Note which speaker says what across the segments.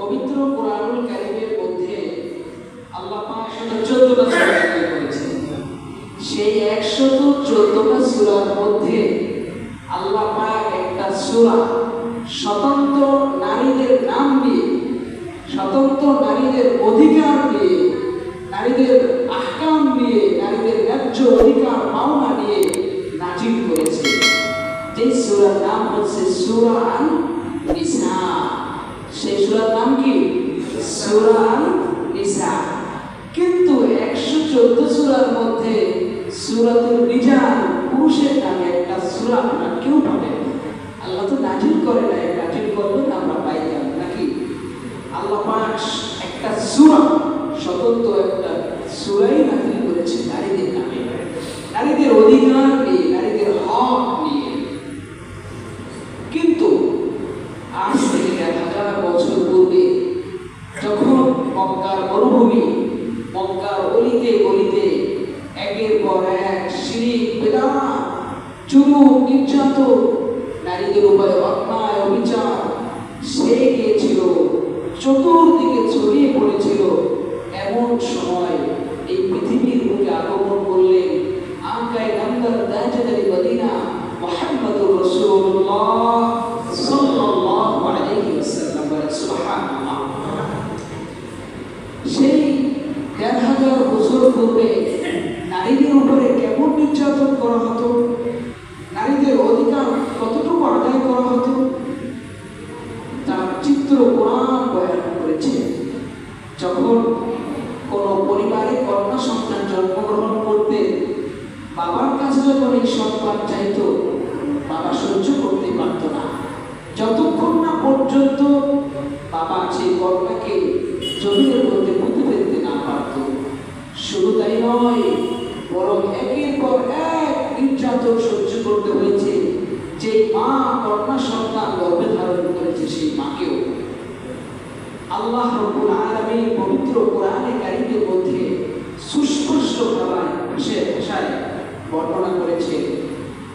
Speaker 1: পবিত্র কোরআনুল কারীমের মধ্যে আল্লাহ পাক 114টা সূরা নাযিল করেছেন। সেই 114টা সূরার মধ্যে আল্লাহ পাক একটা সূরা স্বতন্ত্র নারীদের নাম নিয়ে, স্বতন্ত্র নারীদের অধিকার নিয়ে, নারীদের আহকাম নিয়ে, নারীদের ন্যায্য অধিকার পাওনা নিয়ে নাযিল করেছে। যে সূরার নাম হচ্ছে সূরা আন-নিসা। সেই সূরার নাম কি? সূরা আন-নিসা। কিন্তু 114 সূরার মধ্যে সূরাতুল রিজাল, পুরুষের নামে একটা সূরা আমরা কেউ পাবেন না। আল্লাহ তো নাযিল করে নাই, নাযিল করলেন আমরা পাইলাম নাকি? আল্লাহ পাক একটা সূরা, স্বতন্ত্র একটা সূরাই নাযিল করেছে নারীদের নামে, নারীদের অধিকার নিয়ে, নারীদের হক নিয়ে। কিন্তু আজ থেকে 1000 বছর পূর্বে যখন মক্কার মরুভূমি, মক্কার অলিতে গলিতে একের পর এক শিরক, বিদআত, জুলুম, নির্যাতন, নারীদের উপরে অন্যায় অবিচার সেরে গিয়েছিল, চতুর্দিকে ছড়িয়ে পড়েছিল। এমন সময় এই পৃথিবীর বুকে আগমন করলেন আকায়ে নামদার দাজ্জালি মদিনা মুহাম্মদুর রাসূলুল্লাহ সাল্লাল্লাহু আলাইহি ওয়াসাল্লাম। সুবহানাল্লাহ। সেই 1000 বছর পূর্বে নারীদের উপরে কেমন নির্যাতন করা হতো, নারীদের অধিকার কতটুকু আদায় করা হতো, তার চিত্র কোরআন বয়ান করেছে। যখন কোনো পরিবারে কন্যা সন্তান জন্মগ্রহণ করতে বাবার কাছে যখন এই সন্তান চাইত, বাবা সহ্য করতে পারত না, যতক্ষণ না পর্যন্ত বাবা সেই কন্যাকে জমিনের মধ্যে পুঁতে ফেলতে না পারত। শুধু তাই নয়, বরং একের পর এক নির্যাতন সহ্য করতে হয়েছে। যে মা কন্যা সন্তান গর্ভে ধারণ করেছে সেই মাকেও। আল্লাহ রাব্বুল আলামিন পবিত্র কোরআনে কারীমের মধ্যে সুস্পষ্ট ভাষায় বর্ণনা করেছে,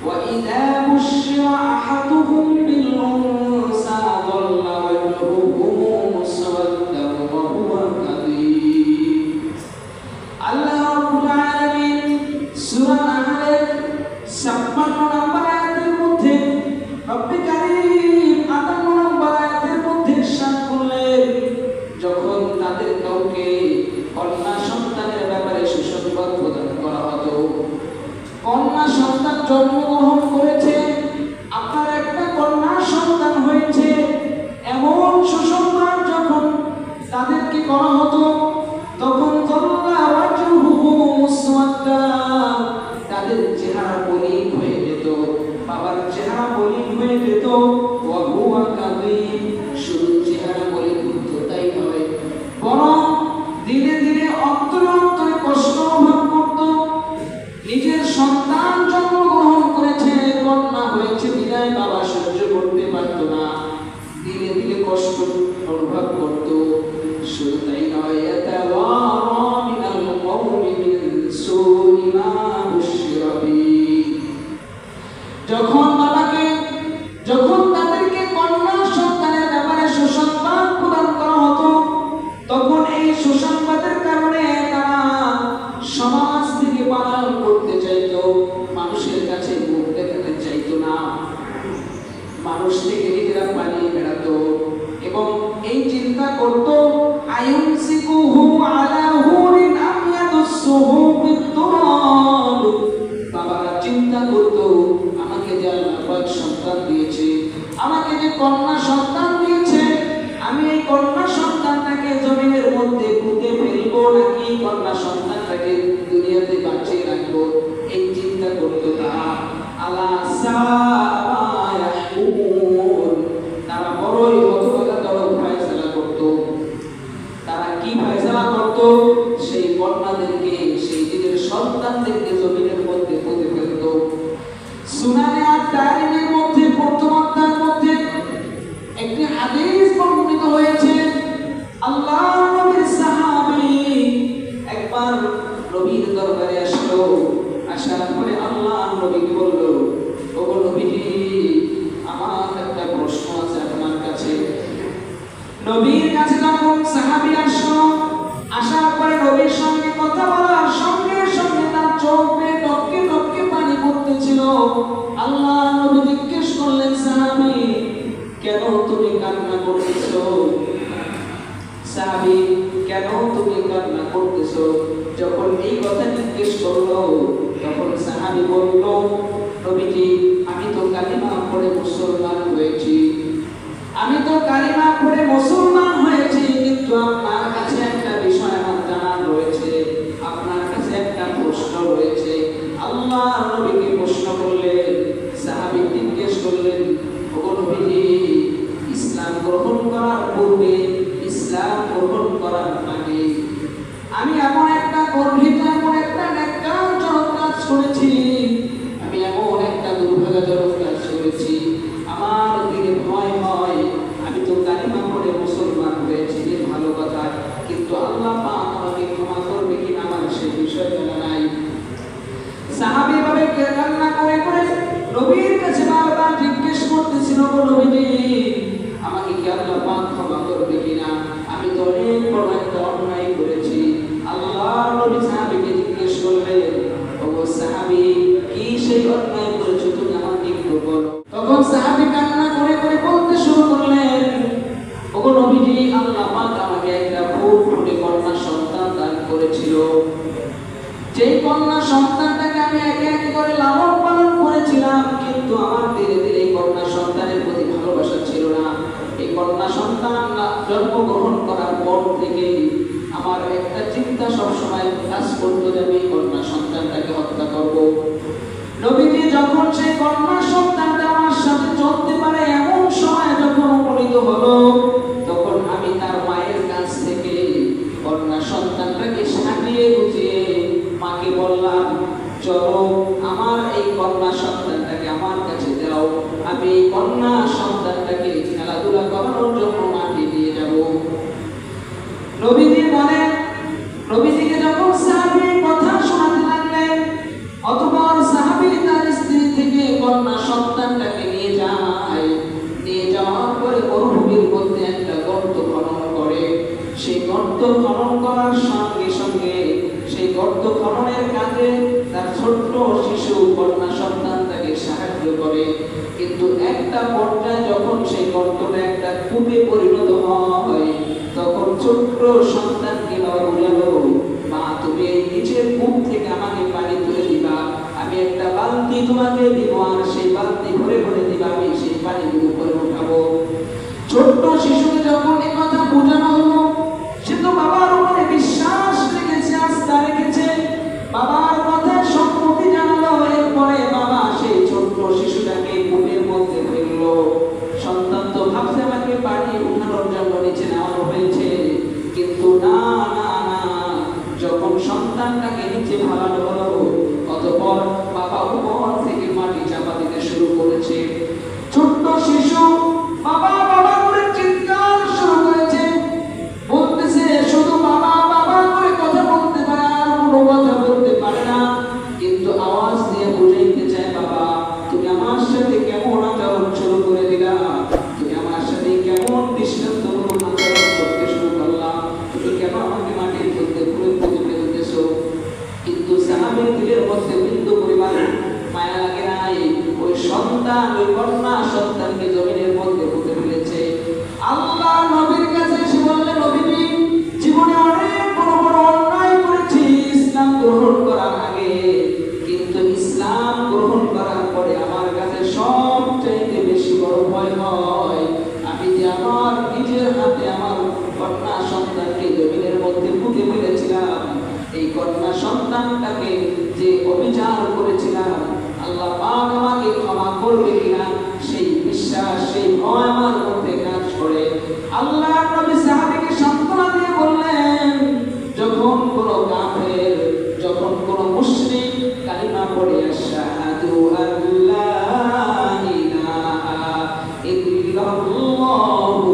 Speaker 1: ওয়া ইযা বুশিরা আহাদুহুম বিল উনসা যাল্লা ওয়াজহুহু মুসওয়াদ্দান ওয়া হুয়া কাযীম। আল্লাহ রাব্বুল আলামিন সূরা নাহলের 56 নম্বর আয়াতের মধ্যে, রব্বে কারীম 58 নম্বর আয়াতের মধ্যে ইরশাদ করলেন, যখন তাদের কাউকে কন্যা সন্তানের ব্যাপারে সুসংবাদ প্রদান করা হতো, কন্যা সন্তান জন্মগ্রহণ করেছে, আপনার একটা কন্যা সন্তান হয়েছে, এমন সুসংবাদ যখন তাদেরকে করা হতো, তখন তাদের চেহারা মলিন হয়ে যেত, বাবার চেহারা মলিন হয়ে যেত। ওয়া হুয়া কাযীম, শুধু চেহারা মলিন হতো তাই নয়, বরং ধীরে ধীরে অন্তরে অন্তরে কষ্ট অনুভব করত। নিজের সন্তান জন্মগ্রহণ করেছে, কন্যা হয়েছে বিদায় বাবা সহ্য করতে পারত না, ধীরে ধীরে কষ্ট অনুভব করত। শুধু তাই নয়, ইয়াতাওয়ারা মিনাল কওমি মিন সুই মা বুশিরা বিহি। যখন তাদেরকে কন্যা সন্তানের ব্যাপারে সুসংবাদ প্রদান করা হতো, তখন এই সুসংবাদের কারণে তারা সমাজ থেকে পালায়ন করতে চাইত, মানুষের কাছে মুখ দেখাতে চাইত না, মানুষ থেকে নিজেরা পালিয়ে বেড়াতো এবং এই চিন্তা করত, আয়ুমসিকুহু আলা হুরিন আম ইয়াদুসসুহু বিত-তুরাব। বাবারা চিন্তা করত, আমাকে যে আল্লাহ পাক সন্তান দিয়েছে, আমাকে যে কন্যা সন্তান দিয়েছে, আমি এই কন্যা সন্তানটাকে জমিনের মধ্যে পুঁতে ফেলবো নাকি কন্যা সন্তানটাকে দুনিয়াতে বাঁচিয়ে রাখবো, এই চিন্তা করত তারা। আলা সাআ ইয়াহকুমুন, তারা বড়ই হতভাগাজনক ফয়সালা করত। তারা কি ফয়সালা করত? সেই কন্যাদেরকে, সেই নিজের সন্তানদেরকে জমিনের মধ্যে পুঁতে ফেলত। সুনানে আত-তারিমের মধ্যে প্রথম অধ্যায়ের মধ্যে একটি হাদিস বর্ণিত হয়েছে। আল্লাহর নবীর সাহাবী একবার নবীর দরবারে আসলো, আসার পরে আল্লাহর নবীকে বলল, ওগো নবীজি, আমার একটা প্রশ্ন আছে আপনার কাছে। নবীর কাছে কাছে যখন সাহাবী আসলো, আসার পরে নবীর সঙ্গে কথা বলার সঙ্গে সঙ্গে তার চোখ বেয়ে টপকে টপকে পানি পড়তেছিল। আল্লাহ নবী জিজ্ঞেস করলেন, সাহাবী কেন তুমি কান্না করতেছো? সাহাবী কেন তুমি কান্না করতেছো? যখন এই কথা জিজ্ঞেস করলো তখন সাহাবী বলল, নবীজি আমি তো কালিমা পড়ে মুসলমান হয়েছি, আমি তো কালিমা পড়ে মুসলমান হয়েছি, কিন্তু আপনার কাছে একটা বিষয় আমার জানার রয়েছে, আপনার কাছে একটা প্রশ্ন রয়েছে। আল্লাহ নবীকে প্রশ্ন করলেন। সাহাবী জিজ্ঞেস করলেন, ওগো নবীজি ইসলাম গ্রহণ করার পূর্বে, ইসলাম গ্রহণ করার আগে আমি এমন একটা গর্বিত, এমন একটা ন্যাক্কারজনক কাজ করেছি, আমি এমন একটা দুর্ভাগ্যজনক কাজ করেছি, আমার দিলে ভয় হয়। আমি তো কালিমা পড়ে মুসলমান হয়েছি, ভালো কথা, কিন্তু আল্লাহ পাক আমাকে ক্ষমা করবে কিনা আমার সেই বিষয় জানা নাই। সাহাবী ভাবে কান্না করে করে নবীর কাছে বারবার জিজ্ঞেস করতেছিল, নবীজি আমাকে কি আল্লাহ পাক ক্ষমা করবে কিনা, আমি তো অনেক বড় একটা অন্যায় করেছি। আল্লাহ নবী সাহাবীকে জিজ্ঞেস করলেন, ওগো সাহাবী কি সেই অন্যায় করেছো তুমি আমাকে একটু বলো। তখন সাহাবী কান্না করে করে বলতে শুরু করলেন, ওগো নবীজি আল্লাহ পাক আমাকে একটা ফুটফুটে কন্যা সন্তান দান করেছিল, যেই কন্যা সন্তানটাকে আমি একে একে করে লালন পালন করেছিলাম, কিন্তু আমার ধীরে ধীরে এই কন্যা সন্তানের প্রতি ভালোবাসা ছিল না। এই কন্যা সন্তান জন্মগ্রহণ করার পর থেকে আমার একটা চিন্তা সবসময় কাজ করতো যে আমি কন্যা সন্তানটাকে হত্যা করব। নবীজি যখন সেই কন্যা সন্তানটা আমার সাথে চলতে পারে এমন সময় যখন উপনীত হলো, তখন আমি তার মায়ের কাছ থেকে কন্যা সন্তানটাকে সাজিয়ে গুছিয়ে মাকে বললাম, চলো আমার এই কন্যা সন্তানটাকে আমার কাছে দাও, আমি এই কন্যা সন্তানটাকে খেলাধুলা করানোর জন্য মাকে নিয়ে যাব। নবীজি বলেন, নবীজিকে যখন সাহাবী কথা শোনাতে লাগলেন, অতঃপর সাহাবী তার স্ত্রী থেকে কন্যা সন্তানটাকে নিয়ে যায়। নিয়ে যাওয়ার পরে মরুভূমির মধ্যে একটা গর্ত খনন করে। সেই গর্ত খনন করার সঙ্গে সঙ্গে সেই গর্ত খননের কাজে তার ছোট্ট শিশু কন্যা সন্তান তাকে সাহায্য করে। কিন্তু একটা পর্যায়ে যখন সেই গর্তটা একটা কূপে পরিণত হয়, তখন ছোট্ট সন্তানকে বাবা বুঝালো, মা তুমি এই নিচের কূপ থেকে আমাকে পানি তুলে দিবা, আমি একটা বালতি তোমাকে দিব, আর সেই বালতি ভরে ভরে দিবা, আমি সেই পানিগুলো করে উঠাবো। ছোট্ট শিশুকে যখন এই কথা বোঝানো হলো, সে তো বাবার উপরে বিশ্বাস রেখেছে, আস্থা রেখেছে, বাবার কথায় সম্মতি জানালো। এরপরে বাবা সেই ছোট্ট শিশুটাকে কূপের মধ্যে ফেললো। সন্তান তো ভাবছে আমাকে পানি উঠানোর জন্য নিচে নেওয়া হয়েছে, কিন্তু না না না, যখন সন্তানটাকে নিচে ফালানো হলো, অতঃপর বাবা উপর থেকে মাটি চাপা দিতে শুরু করেছে। ছোট্ট শিশু বাবা বাবা করে চিৎকার শুরু করেছে, বলতেছে শুধু বাবা বাবা করে কথা বলতে পারে, আর কোনো কথা বলতে পারে না, কিন্তু আওয়াজ দিয়ে বুঝাইতে চায়, বাবা তুমি আমার সাথে কেমন আচরণ শুরু করে দিলা, তুমি আমার সাথে কেমন দৃষ্টান্তমূলক আচরণ করতে শুরু করলা, তুমি কেন আমাকে মাটির মধ্যে পুরো পুঁতে ফেলতেছো। কিন্তু সাহাবীর দিলের মধ্যে বিন্দু পরিমাণ মায়া লাগে নাই। ওই সন্তান, ওই কন্যা সন্তানকে জমিনের মধ্যে পুঁতে ফেলেছে। আল্লাহ নবীর কাছে এসে বললেন, নবীজি জীবনে অনেক বড় বড় অন্যায় করেছি ইসলাম গ্রহণ করার আগে, কিন্তু ইসলাম গ্রহণ করার পরে আমার কাছে সবচাইতে বেশি বড় ভয় হয়, আমি যে আমার নিজের হাতে আমার কন্যা সন্তানকে জমিনের মধ্যে পুঁতে ফেলেছিলাম, এই কন্যা সন্তানটাকে যে অবিচার করেছিলাম, আল্লাহ পাক আমাকে ক্ষমা করবে কিনা সেই বিশ্বাস, সেই ভয় আমার মধ্যে কাজ করে। আল্লাহ নবী সাহাবীকে সান্ত্বনা দিয়ে বললেন, যখন কোনো কাফের, যখন কোনো মুশরিক কালিমা পড়ে আশহাদু আল্লা ইলাহা ইল্লাল্লাহু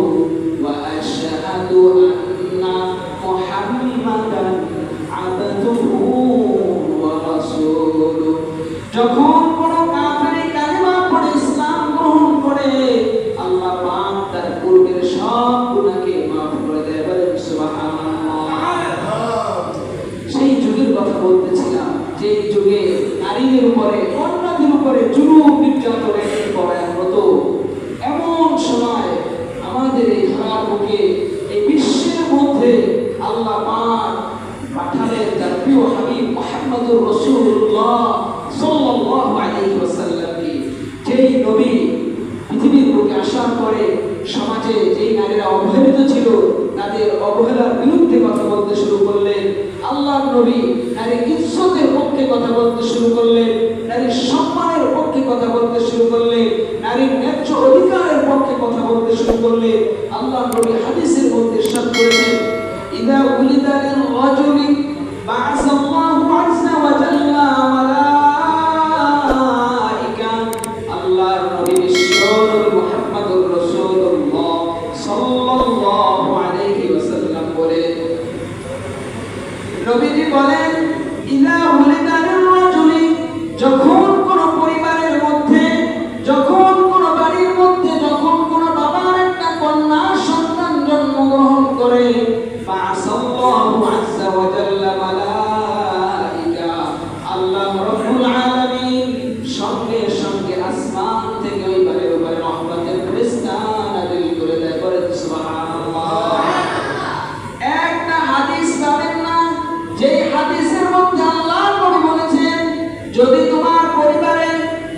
Speaker 1: ওয়া আশহাদু আন্না মুহাম্মাদান আবদুহু ওয়া রাসূলুহু, যখন কোনো কাফের কালিমা পড়ে ইসলাম গ্রহণ করে, আল্লাহ পাক তার পূর্বের সব গুনাহকে মাফ করে দেন। আল্লাহ পাক পাঠালেন তার প্রিয় হাবিব মুহাম্মদুর রাসূলুল্লাহ সাল্লাল্লাহু আলাইহি ওয়াসাল্লামকে। যেই নবী পৃথিবীর বুকে আসার পরে সমাজে যেই নারীরা অবহেলিত ছিল তাদের অবহেলার বিরুদ্ধে কথা বলতে শুরু করলেন। আল্লাহর নবী নারীর ইজ্জতের পক্ষে কথা বলতে শুরু করলেন, নারীর সম্মানের পক্ষে কথা বলতে শুরু করলেন, নারীর ন্যায্য অধিকারের পক্ষে কথা বলতে শুরু করলেন। আল্লাহর নবী হাদিসের মধ্যে ইরশাদ করেছেন, ইদা উলিদা লিল রাজুলি বা'সাল্লাহু আযজা ওয়া জাল্লা মালাইকা। আল্লাহর নবী বিশ্ব নবী মুহাম্মদুর রাসূলুল্লাহ সাল্লাল্লাহু আলাইহি ওয়াসাল্লাম বলেন, নবীজি বলেন, ইদা উলিদা লিল রাজুলি, যখন কোন পরিবারের মধ্যে, যখন কোন বাড়ির মধ্যে, যখন কোন বাবার একটা কন্যা সন্তান জন্মগ্রহণ করে, ফাসাল্লাহু আযজা ওয়া জাল্লা মালাইকা, আল্লাহ রাব্বুল আলামিন সঙ্গে সঙ্গে আসমান থেকে ওই বাড়ির উপরে রহমতের ফেরেশতা নাযিল করে দেয়। বলেন সুবহানাল্লাহ। একটা হাদিস পাবেন না যে হাদিসের মধ্যে আল্লাহর নবী বলেছেন, যদি তোমার পরিবারে,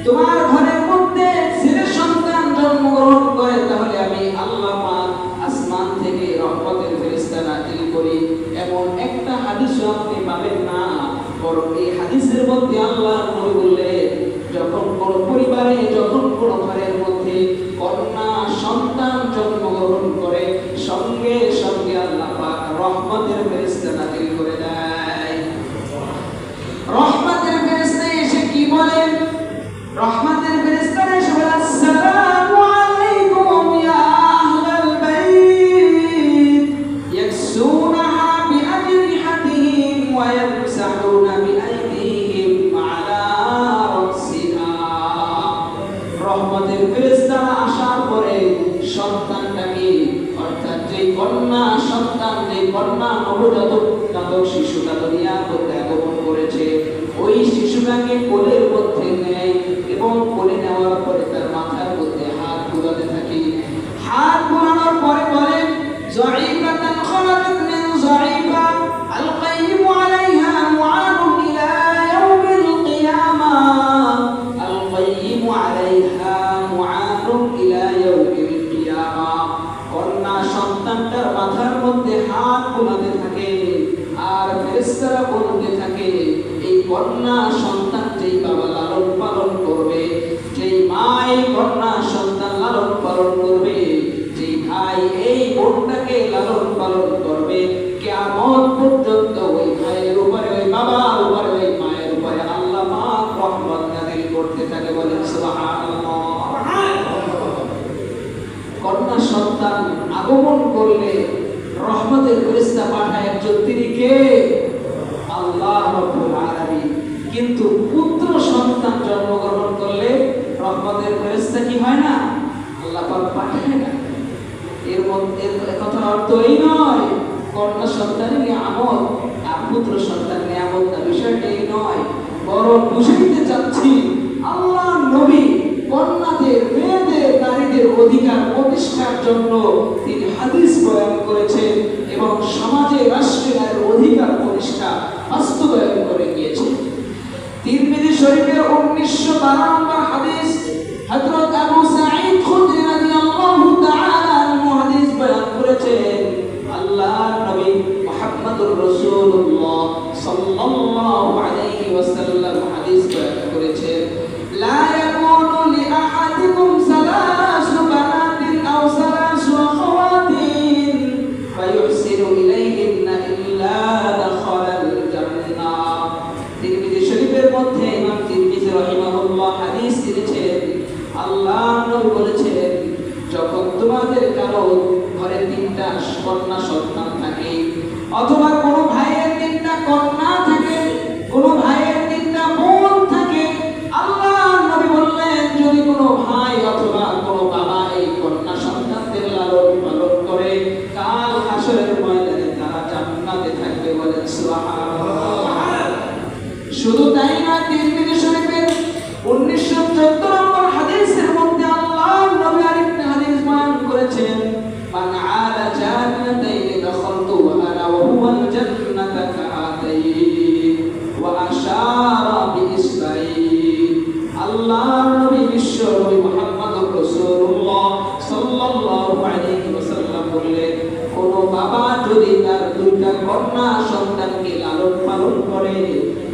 Speaker 1: তোমার ঘরের মধ্যে ছেলে সন্তান জন্মগ্রহণ করে, তাহলে আমি আল্লাহ পাক আসমান থেকে রহমতের ফেরেশতা নাযিল করি। এমন একটা হাদিসও আপনি পাবেন না। বরং এই হাদিসের মধ্যে আল্লাহর নবী বললেন, যখন কোন পরিবারে, যখন কোন ঘরের মধ্যে কন্যা সন্তান জন্মগ্রহণ করে, সঙ্গে সঙ্গে আল্লাহ পাক রহমতের ফেরেশতা নাযিল করে দেয়। রহমতের ফেরেশতা এসে কি বলেন? রহমতের ফেরেশতা এসে বলে, আসসালামু আলাইকুম ইয়া আহলাল বাইত ইয়াকসুনাহা বিআজরিহাতিহিম ওয়া ইয়ামসাহুনা বিআইদিহিম আলা রাসিহা। রহমতের ফেরেশতা আসার পরে সন্তানটাকে, অর্থাৎ যে কন্যা সন্তান, যে কন্যা নবজাতক শিশুটা দুনিয়ার মধ্যে আগমন করেছে, ওই শিশুটাকে কোলের মধ্যে নেয় এবং কোলে নেওয়ার পরে তার মাথার মধ্যে হাত বুলাতে থাকে। হাত বুলানোর পরে বলে, যাইবাতান খারাজাত মিন যাইবা আল-কাইয়িম আলাইহা মুআনুন ইলা ইয়াউমিল কিয়ামাহ, আল-কাইয়িম আলাইহা মুআনুন ইলা ইয়াউমিল কিয়ামাহ। কন্যা সন্তানটার মাথার মধ্যে হাত বুলাতে থাকে আর ফেরেশতারা বলতে থাকে, এই কন্যা সন্তান যেই বাবা লালন পালন করবে, যেই মা এই কন্যা সন্তান লালন পালন করবে, যেই ভাই এই বোনটাকে লালন পালন করবে, কিয়ামত পর্যন্ত ওই ভাইয়ের উপরে, ওই বাবার উপরে, ওই মায়ের উপরে আল্লাহ পাক রহমত নাযিল করতে থাকে। বলেন সুবহানাল্লাহ। কন্যা সন্তান আগমন করলে রহমতের ফেরেশতা পাঠায় একজন, তিনি কে? আল্লাহ রাব্বুল আলামিন। কিন্তু পুত্র সন্তান জন্মগ্রহণ করলে রহমতের ফেরেশতা কি হয় না? আল্লাহ পাক পাঠায় না। এর মধ্যে কথার অর্থ এই নয় কন্যা সন্তানের নিয়ামত আর পুত্র সন্তান নিয়ামত না, বিষয়টা এই নয়। বরং বুঝাইতে চাচ্ছি, আল্লাহ নবী কন্যাদের, মেয়েদের, নারীদের অধিকার প্রতিষ্ঠার জন্য তিনি হাদিস বয়ান করেছেন এবং সমাজে, রাষ্ট্রে নারীর অধিকার প্রতিষ্ঠা বাস্তবায়ন করে গিয়েছেন। তিরমিজি শরীফের 1912 নম্বর হাদিস, হযরত আবু সাঈদ খুদরি রাদিয়াল্লাহু তাআলা আনহু হাদিস বয়ান করেছেন, আল্লাহর নবী মুহাম্মদুর রাসূলুল্লাহ সাল্লাল্লাহু আলাইহি ওয়াসাল্লাম হাদিস বয়ান করেছেন, লা ইয়াকুনু লিআহাদিকুম সালাসু বানাতিন আও সালাসু আখাওয়াতিন ফায়ুহসিনু ইলাইহিন্না ইল্লা দাখালাল জান্নাহ। তিরমিজি শরীফের মধ্যে ইমাম তিরমিজি রাহিমাহুল্লাহ হাদিস দিয়েছেন, আল্লাহর নবী বলেছেন, যখন তোমাদের কারো ঘরে 3টা কন্যা সন্তান থাকে, অথবা কোনো ভাইয়ের 3টা কন্যা থাকে, কোনো ভাইয়ের 3টা বোন থাকে, আল্লাহর নবী বললেন, যদি কোনো ভাই অথবা কোনো বাবা এই কন্যা সন্তানদের লালন পালন করে, কাল হাসরের ময়দানে তারা জান্নাতে থাকবে। বলেন সুবহানাল্লাহ। শুধু তাই না, তিরমিজি শরীফের 1914 নম্বর হাদিসের মধ্যে আল্লাহর নবী আরেকটা হাদিস বয়ান করেছেন, মান আলা জান্নাতাইনি দাখালতু ওয়া আনা ওয়া হুয়া বাবা যদি তার দুইটা কন্যা সন্তানকে লালন পালন করে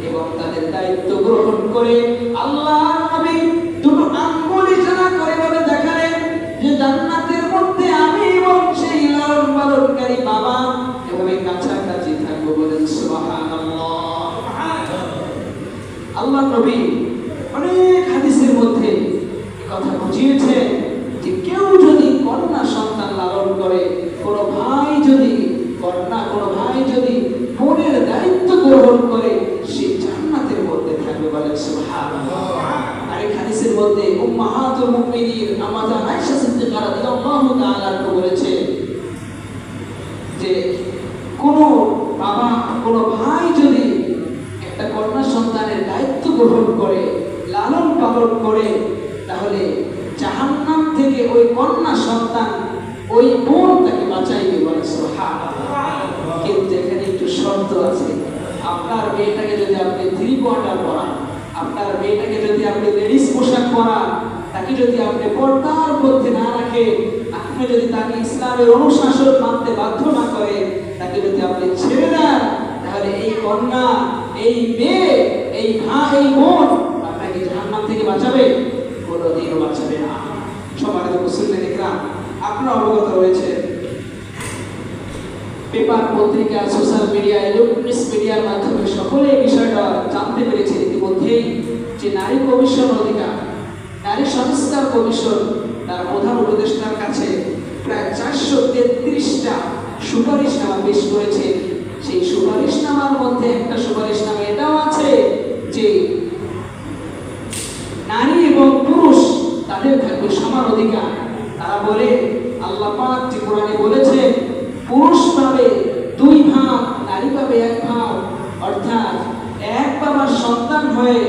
Speaker 1: এবং তাদের দায়িত্ব গ্রহণ করে, আল্লাহর নবী দুটো আঙ্গুল ইশারা করে বলে দেখালেন যে জান্নাতের মধ্যে আমি এবং সেই লালন পালনকারী বাবা এভাবে কাছাকাছি থাকবো। বলেন সুবহানাল্লাহ। আল্লাহর নবী অনেক হাদিসের মধ্যে কথা বুঝিয়েছে যে কেউ যদি কন্যা সন্তান লালন করে, কোনো ভাই যদি বোনের দায়িত্ব গ্রহণ করে, সে জান্নাতের মধ্যে থাকবে। বলেন সুবহানাল্লাহ। আরেক হাদিসের মধ্যে উম্মাহাতুল মুমিনিন আমাদের আয়েশা সিদ্দিকা রাদিয়াল্লাহু তাআলা বলেছে যে কোনো ভাই যদি একটা কন্যা সন্তানের দায়িত্ব গ্রহণ করে, লালন পালন করে, তাহলে জাহান্নাম থেকে ওই কন্যা সন্তান, ওই বোন তাকে বাঁচাইবে। বলে সুবহানাল্লাহ। কিন্তু এখানে একটু শর্ত আছে। আপনার মেয়েটাকে যদি আপনি 3 কোয়ার্টার পরান, আপনার মেয়েটাকে যদি আপনি লেডিস পোশাক পরান, তাকে যদি আপনি পর্দার মধ্যে না রাখে, আপনি যদি তাকে ইসলামের অনুশাসন মানতে বাধ্য না করে, তাকে যদি আপনি ছেড়ে দেন, তাহলে এই কন্যা, এই মেয়ে, এই ভাই, এই বোন আপনাকে জাহান্নাম থেকে বাঁচাবে? কোনোদিনও বাঁচাবে না। সম্মানিত মুসলিম ইকরাম, আপনারা অবগত রয়েছে পেপার, পত্রিকা, সোশ্যাল মিডিয়া, ইলেকট্রনিক্স মিডিয়ার মাধ্যমে সকলে এই বিষয়টা জানতে পেরেছে ইতিমধ্যেই যে নারী কমিশন অধিকার, নারী সংস্কার কমিশন তার প্রধান উপদেষ্টার কাছে প্রায় 433টা সুপারিশনামা পেশ করেছে। সেই সুপারিশনামার মধ্যে একটা সুপারিশনামা এটাও আছে যে নারী এবং পুরুষ তাদের থাকবে সমান অধিকার। তারা বলে, আল্লাহ পাক যে কোরআনে বলেছে পুরুষ পাবে 2 ভাগ, নারী পাবে 1 ভাগ, অর্থাৎ এক বাবার সন্তান হয়ে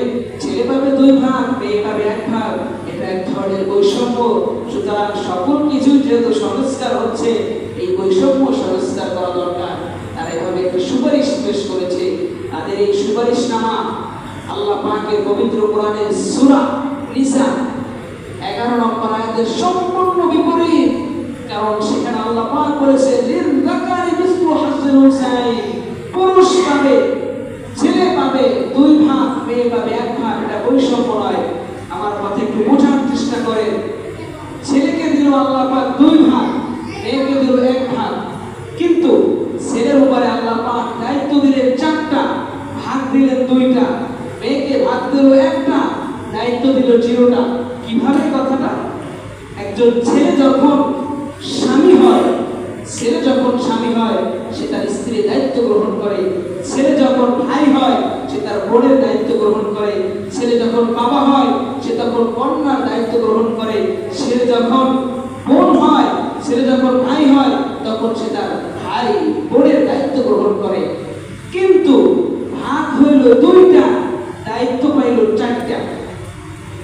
Speaker 1: ছেলে পাবে 2 ভাগ, মেয়ে পাবে 1 ভাগ। এটা এক ধরনের বৈষম্য। সুতরাং সকল কিছু যেহেতু সংস্কার হচ্ছে, এই বৈষম্য সংস্কার করা দরকার। তারা এভাবে একটা সুপারিশ পেশ করেছে। তাদের এই সুপারিশনামা আল্লাহ পাকের পবিত্র কোরআনের সূরা নিসা 11 নম্বর আয়াতের সম্পূর্ণ বিপরীত। কারণ সেখানে আল্লাহ পাক বলেছে লিল-যাকারি মিসলু হাজ্জিল উনসায়াইন, পুরুষ পাবে, ছেলে পাবে 2 ভাগ, মেয়ে পাবে 1 ভাগ। এটা বৈষম্য নয়। আমার কথা একটু বোঝার চেষ্টা করেন। ছেলেকে দিল আল্লাহ পাক 2 ভাগ, মেয়েকে দিল 1 ভাগ, কিন্তু ছেলের উপরে আল্লাহ পাক দায়িত্ব দিলেন 4টা, ভাগ দিলেন 2টা, মেয়েকে ভাগ দিল 1টা, দায়িত্ব দিল 0টা। কিভাবে কথাটা? একজন ছেলে যখন স্বামী হয়, সে তার স্ত্রীর দায়িত্ব গ্রহণ করে। ছেলে যখন ভাই হয়, সে তার বোনের দায়িত্ব গ্রহণ করে। ছেলে যখন বাবা হয়, সে তখন কন্যার দায়িত্ব গ্রহণ করে। ছেলে যখন বোন হয়, ছেলে যখন ভাই হয়, তখন সে তার ভাই বোনের দায়িত্ব গ্রহণ করে। কিন্তু ভাগ হইল 2টা, দায়িত্ব পাইল 4টা।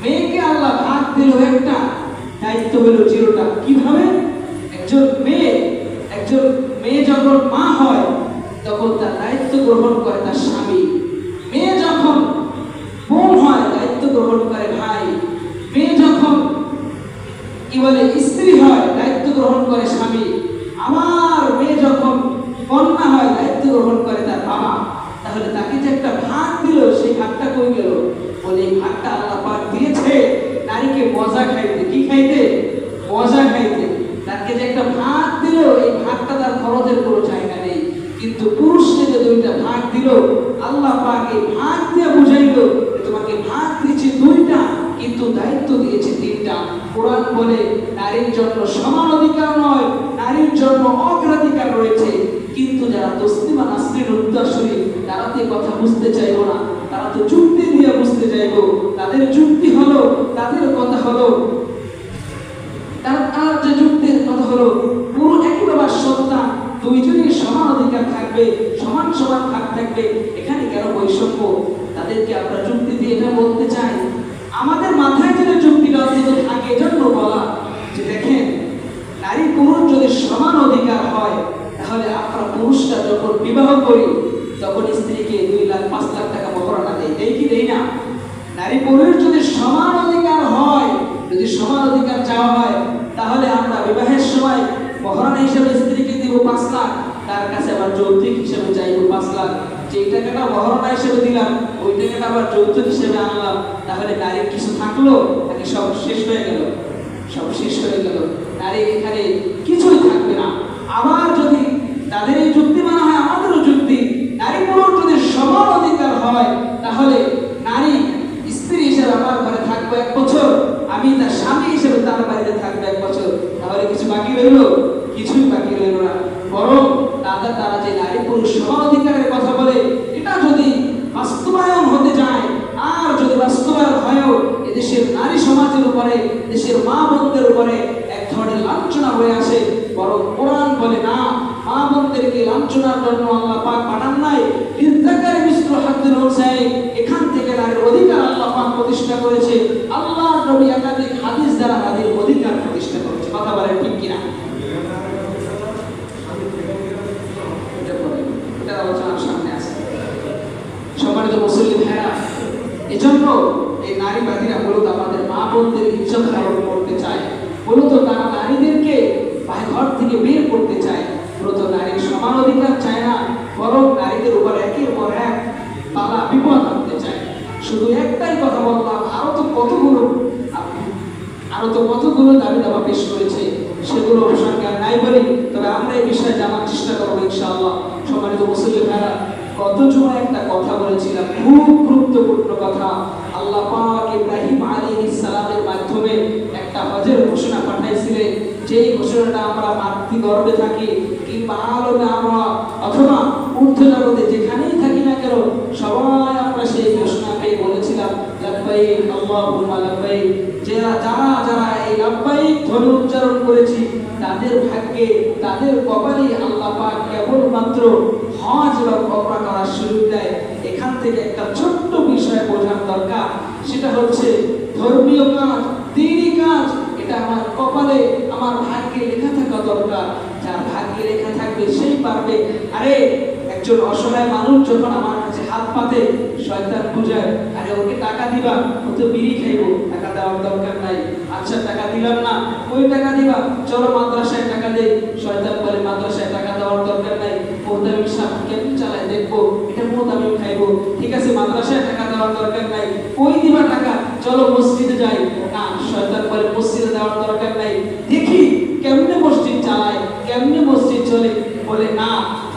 Speaker 1: মেয়েকে আল্লাহ ভাগ দিল 1টা, দায়িত্ব হইল 0টা। কিভাবে? একজন মেয়ে যখন মা হয়, তখন তার দায়িত্ব গ্রহণ করে তার স্বামী। মেয়ে যখন বোন হয়, দায়িত্ব গ্রহণ করে ভাই। মেয়ে যখন স্ত্রী হয়, দায়িত্ব গ্রহণ করে স্বামী। আমার মেয়ে যখন কন্যা হয়, দায়িত্ব গ্রহণ করে তার বাবা। তাহলে তাকে যে একটা ভাগ দিল, সেই ভাগটা কই গেল? বলে এই ভাগটা আল্লাহ পাক দিয়েছে নারীকে মজা খাইতে। কি খাইতে? মজা খাইতে। তাকে যে একটা ভাগ দিল, এই ভাগটা তার খরচের কোনো জায়গা নেই। কিন্তু পুরুষকে যে 2টা ভাগ দিল, আল্লাহ পাক এই ভাগ দিয়ে বুঝাইল তোমাকে ভাগ দিয়েছে 2টা, কিন্তু দায়িত্ব দিয়েছে 3টা। কোরআন বলে নারীর জন্য সমান অধিকার নয়, নারীর জন্য অগ্রাধিকার রয়েছে। কিন্তু যারা তসলিমা নাসরিন উত্তরসূরি, তারা তো কথা বুঝতে চাইব না। তারা তো যুক্তি দিয়ে বুঝতে চাইব। তাদের যুক্তি হলো, তাদের কথা হলো, তার যে যুক্তির কথা হলো পুরো একই বাবার সন্তান, 2 জনের সমান অধিকার থাকবে, সমান সমান ভাগ থাকবে। এখানে কেন বৈষম্য? তাদেরকে আমরা যুক্তি দিয়ে এটা বলতে চাই। আমাদের মাথায় যেটা যুক্তিটা অন্তত থাকে, এজন্য বলা যে দেখেন, নারী পুরুষ যদি সমান অধিকার হয়, তাহলে আমরা পুরুষরা যখন বিবাহ করি, তখন স্ত্রীকে 2 লাখ 5 লাখ টাকা মহারণা দেই কি দেই না? নারী পুরুষ যদি সমান অধিকার হয়, যদি সমান অধিকার চাওয়া হয়, তাহলে আমরা বিবাহের সময় মহারণা হিসেবে স্ত্রীকে দিব দিব 5 লাখ, তার কাছে আবার যৌতুক হিসেবে চাইবো 5 লাখ। যেই টাকাটা মহারণা হিসেবে দিলাম ওই টাকাটা আবার যৌতুক হিসেবে আনলাম, তাহলে নারীর কিছু থাকলো নাকি সব শেষ হয়ে গেল? সব শেষ হয়ে গেল। নারী এখানে কিছুই থাকবে না। আবার যদি তাদের এই যুক্তি মানা হয় আমাদেরও যুক্তি, নারী পুরুষ যদি সমান অধিকার হয় তাহলে নারী স্ত্রী হিসেবে আমার ঘরে থাকবো 1 বছর, আমি তার স্বামী হিসেবে তার বাড়িতে থাকবো 1 বছর, তাহলে কিছু বাকি রইল? কিছুই বাকি রইল না। বরং তারা যে নারী পুরুষ সমান অধিকারের কথা বলে এটা যদি বাস্তবায়ন হতে যায়, আর যদি বাস্তবায়ন হয়ও এদেশের নারী সমাজের উপরে, দেশের মা বোনদের উপরে এক ধরনের লাঞ্ছনা হয়ে আসে। বরং কোরআন বলে না, মা বোনদেরকে লাঞ্ছনার জন্য আল্লাহ পাক পাঠান নাই, ইযযাকারি মিসলু হাদ্দিল উনসায়াইন। এখান থেকে নারীর অধিকার আল্লাহ পাক প্রতিষ্ঠা করেছে। আল্লাহর নবী একাধিক হাদিস দ্বারা নারীর অধিকার প্রতিষ্ঠা করেছে। কথা বলেন ঠিক কিনা? এটা আলোচনার সামনে আছে। সম্মানিত মুসলিম ভাইরা, এজন্য এই নারীবাদীরা মূলত আমাদের মা বোনদের ইজ্জত হারাম করতে চায়, মূলত তারা নারীদেরকে ঘর থেকে বের করতে চায়, মূলত নারীর সমান অধিকার চায় না, বরং নারীদের উপর একের পর এক বালা বিপদ আনতে চায়। শুধু একটাই কথা বললাম, আরো তো কতগুলো দাবি দাবা পেশ করেছে, সেগুলো সরকার নাই বলি, তবে আমরা এই বিষয়ে জানার চেষ্টা করবো ইনশাআল্লাহ। সম্মানিত মুসলিম ভাইরা, গত জুমায় একটা কথা বলেছিলাম, খুব গুরুত্বপূর্ণ কথা। আল্লাহ পাক ইব্রাহিম আলাইহিস সালামের মাধ্যমে একটা হজের ঘোষণা পাঠাইছিলেন, যেই ঘোষণাটা আমরা মাতৃগর্ভে থাকি কিংবা আলোকে আমরা অথবা ঊর্ধ্ব জগতে যেখানেই থাকি না কেন, সবাই আমরা সেই ঘোষণা পেয়ে বলেছিলাম লাব্বাইক আল্লাহুম্মা লাব্বাইক। যারা এই লাব্বাইক ধ্বনি উচ্চারণ করেছি তাদের ভাগ্যে, তাদের কপালে আল্লাহ পাক কেবলমাত্র হজ বা ওমরা করার সুযোগ দেয়। এখান থেকে একটা ছোট্ট বিষয় বোঝার দরকার, সেটা হচ্ছে ধর্মীয় কাজ, দ্বীনি কাজ, এটা আমার কপালে, আমার ভাগ্যে লেখা থাকা দরকার। যার ভাগ্যে লেখা থাকবে সেই পারবে। আরে একজন অসহায় মানুষ যখন আমার কাছে হাত পাতে, শয়তান বুঝায়, আরে ওকে টাকা দিবা, ও তো বিড়ি খাইবো, টাকা দেওয়ার দরকার নাই। আচ্ছা টাকা দিলাম না, ওই টাকা দিবা, চলো মাদ্রাসায় টাকা দেই। শয়তান বলে মাদ্রাসায় টাকা দেওয়ার দরকার নাই, মোহতামিম সাহেব কেমন চালায় দেখবো, এটা মোহতামিম খাইবো। ঠিক আছে মাদ্রাসায় টাকা দেওয়ার দরকার নাই, ওই দিবা টাকা, চলো মসজিদে যাই। না, শয়তান বলে মসজিদে দেওয়ার দরকার নাই, দেখি কেমনে মসজিদ চালায়, কেমনে মসজিদ চলে। বলে না,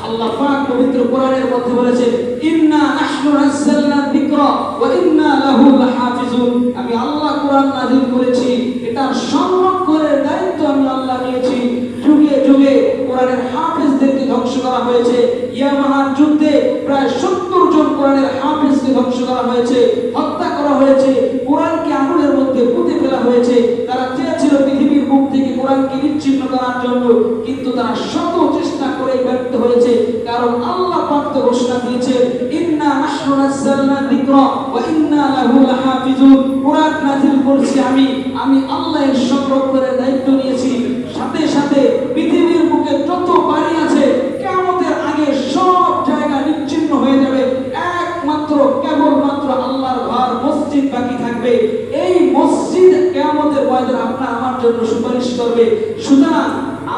Speaker 1: আল্লাহ পাক পবিত্র কোরআনের মধ্যে বলেছেন ইন্না নাহনু নাযালনা যিকরা ওয়া ইন্না লাহু লাহাফিজুন। আমি আল্লাহ কোরআন নাযিল করেছি, এটা সংরক্ষণের দায়িত্ব আমি আল্লাহ নিয়েছি। যুগে যুগে কোরআনের হাফেজদেরকে ধ্বংস করা হয়েছে। ইয়ামাহার যুদ্ধে প্রায় 70 জন কোরআনের হাফেজকে ধ্বংস করা হয়েছে, হত্যা করা হয়েছে, কোরআনকে আগুনের মধ্যে পুঁতে ফেলা হয়েছে। তারা চেয়েছিল পৃথিবীর বুক থেকে কোরআনকে বিচ্ছিন্ন করার জন্য, কিন্তু তারা শত চেষ্টা করে ব্যর্থ হয়েছে। কারণ আল্লাহ পাক তো ঘোষণা দিয়েছেন ইন্না নাহনু নাযালনা যিকরা ওয়া ইন্না লাহু লাহাফিজুন। কোরআন নাযিল করেছি আমি আল্লাহ এর সংরক্ষণের দায়িত্ব নিয়েছি। সাথে সাথে পৃথিবীর বুকে যত বাড়ি আছে কিয়ামতের আগে সব জায়গা নিশ্চিহ্ন হয়ে যাবে, একমাত্র কেবলমাত্র আল্লাহর ঘর মসজিদ বাকি থাকবে। এই মসজিদ কিয়ামতের ময়দানে আপনার আমার জন্য সুপারিশ করবে। সুতরাং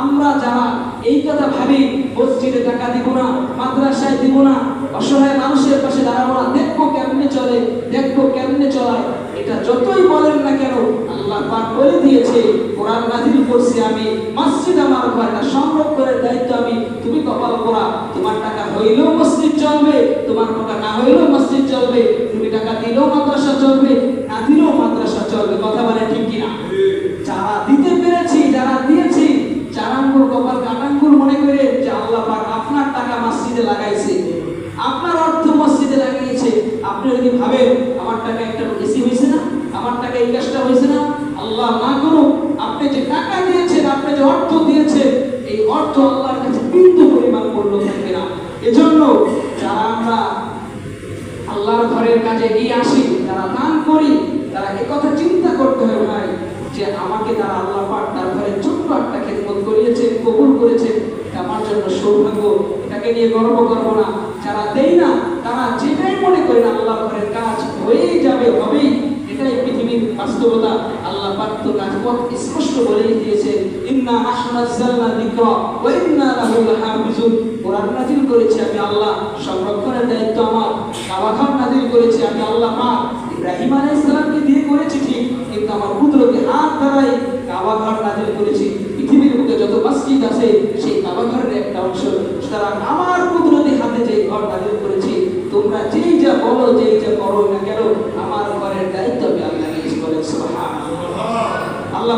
Speaker 1: আমরা যারা এই কথা ভাবি মসজিদে টাকা দিব না, মাদ্রাসায় দিব না, অসহায় মানুষের পাশে দাঁড়াবো না, দেখবো কেমনে চলে, দেখবো কেমনে চলায়, এটা যতই বলেন না কেন আল্লাহ পাক বলে দিয়েছে কোরআন নাযিল করছি আমি, মসজিদ আমার ঘর, এটা সংরক্ষণের দায়িত্ব আমি। তুমি কপাল পোড়া, তোমার টাকা হইলেও মসজিদ চলবে, তোমার টাকা না হইলেও মসজিদ চলবে, তুমি টাকা দিলেও মাদ্রাসা চলবে, না দিলেও মাদ্রাসা চলবে। কথা বলে ঠিক কিনা? যারা দিতে পেরেছি, যারা দিয়েছি, চারাঙ্গুল কপাল কাটাঙ্গুল মনে করে যে আল্লাহ পাক আপনার টাকা মসজিদে লাগাইছে, আপনার অর্থ মসজিদে লাগিয়েছে। আপনি যদি ভাবেন আমার টাকা একটা এসি হয়েছে না, আমার টাকা এই কাজটা হয়েছে না, আল্লাহ না করুক, আপনি যে টাকা দিয়েছেন, আপনি যে অর্থ দিয়েছেন, এই অর্থ আল্লাহর কাছে বিন্দু পরিমাণ মূল্য থাকবে না। এজন্য যারা আমরা আল্লাহর ঘরের কাজে এগিয়ে আসি, যারা দান করি, তারা একথা চিন্তা করতে হবে ভাই যে আমাকে তারা আল্লাহ পাক তার ঘরে ছোট্ট একটা খেদমত করিয়েছেন, কবুল করেছেন, এটা আমার জন্য সৌভাগ্য, এটাকে নিয়ে গর্ব করবো না। যারা দেই না তারা যেটাই মনে করে না আল্লাহর ঘরের কাজ হয়েই যাবে, হবেই, এটাই পৃথিবীর বাস্তবতা। আল্লাহ আল্লাহ পাক তো নাজমত স্পষ্ট বলেই দিয়েছে, ইন্না নাহনু নাযালনা যিকরা ওয়া ইন্না লাহু লাহাফিজুন। কোরআন নাযিল করেছি আমি আল্লাহ, সংরক্ষণের দায়িত্ব আমার। কাবা ঘর নাযিল করেছি আমি আল্লাহ পাক। ইব্রাহিম আলাইহিস সালামকে দিয়ে করেছি ঠিক, কিন্তু আমার কুদরতি হাত দ্বারাই কাবা ঘর নাযিল করেছি। পৃথিবীর বুকে যত মসজিদ আছে সেই কাবা ঘরের একটা অংশ, সুতরাং আমার কুদরতি হাতে যে ঘর নাযিল করেছি, তোমরা যেই যা বলো যেই যা করো না কেন, আমার ঘরের দায়িত্ব আমি আল্লাহ নিয়েছি। বলেন সুবহানাল্লাহ। আল্লাহ